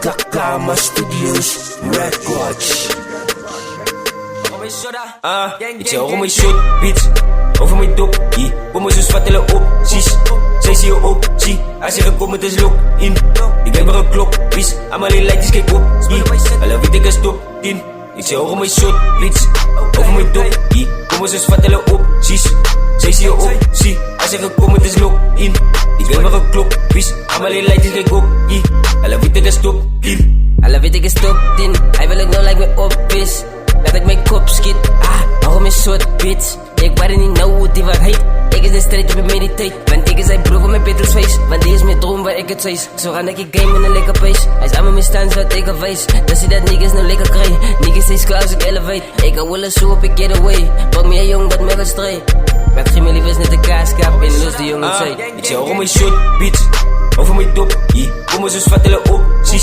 Kama Studios Records. Ik zeg over mijn shot, bitch. Over mijn dop, kom maar zo spattelen op, zie. Zij zie je op, zie. Als je gekomen is lock in. Ik ben maar een klok, bitch. Allemaal in lijntjes, kijk op, alle weet ik een stop, 10. Ik zeg over mijn shot, bitch. Over mijn dop, kom maar zo spattelen op, zie. Zij zie je op, zie. Als je gekomen is lock in. Ik ben maar een klok, bitch. Allemaal in lijntjes, kijk op, alle weet ik een stop, 10. Alle weet ik een stop, 10. Hij wil ik nou like me op, bitch. Laat ik mijn kop schiet, waarom is soort bitch? Ik waarde niet nou hoe die waarheid. Ik is de strijd op mijn meditate. Want ik is zijn broer van mijn Beatles. Want die is mijn droom waar ik het wees. Zo ga ik game in een lekker pace. Hij is aan me staan zodat ik wijs. Dat zie dat niggas nou lekker krijg. Niggas steeds klaar als ik elevate. Ik ga willen zo op ik get away. Pak me een jong wat me gestreed. Met geen mijn lief is net de kaaskap. En los die jongen zei. Ik zeg over mijn shot, bitch. Over mijn dop, kom maar zo spattelen op, zie.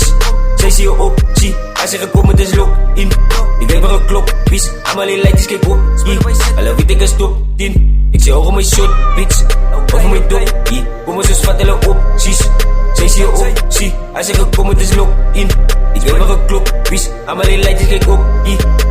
Zij zie je op, zie. Als je gekomen is lock in. Ik ben maar een klok, bitch. Allemaal in lijntjes, kijk op, alle weet ik een stop, 10. Ik zeg over mijn shot, bitch. Over mijn dop, kom maar zo spattelen op, zie. Zij zie je op, zie. Als je gekomen is lock in. Ik ben maar een klok, bitch. Allemaal in lijntjes, kijk op,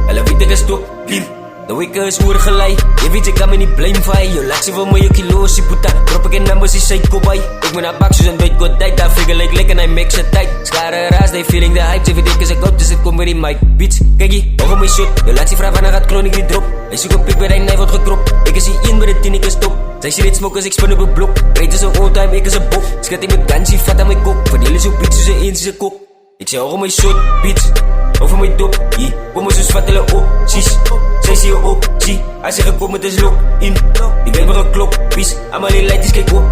alle weet ik een stop, 10. De wekker is oer gelijk. Je weet, ik kan me niet blame van je. Laat ze van me je kilo's, je puta. Drop ik in numbers, je zei kobay. Ik ben naar bakjes en weet god tijd. Daar figure like lekker en hij makes het tijd. Schare raas, they feeling the hype. Ze vind ik is een god, dus het komt weer in my bitch. Kijk je, over mijn shot. Je laat ze vragen van gaat chronic die drop. Hij zoekt op ik bij hij wordt gekropt. Ik is hier in met de 10, ik is top. Zij shit smoken, ik spin op een blok. Weet is een old time, ik is een bok. Schat in mijn ganji, vat aan mijn kop. Verdelen zo bitch, ze eens is een kop. Ik zeg over mijn shot, bitch. Over mijn dop, kom maar zo spattelen op, zie. Zij zie je op, zie. Als je gekomen is lock in. Ik ben maar een klok, bitch. Allemaal in lijntjes, kijk op,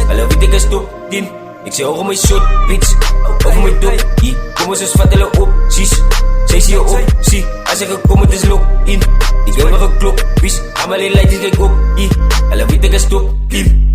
alle weet ik een stop, 10. Ik zeg over mijn shot, bitch. Over mijn dop, kom maar zo spattelen op, zie. Zij zie je op, zie. Als je gekomen is lock in. Ik ben maar een klok, bitch. Allemaal in lijntjes, kijk op, alle weet ik een stop, 10.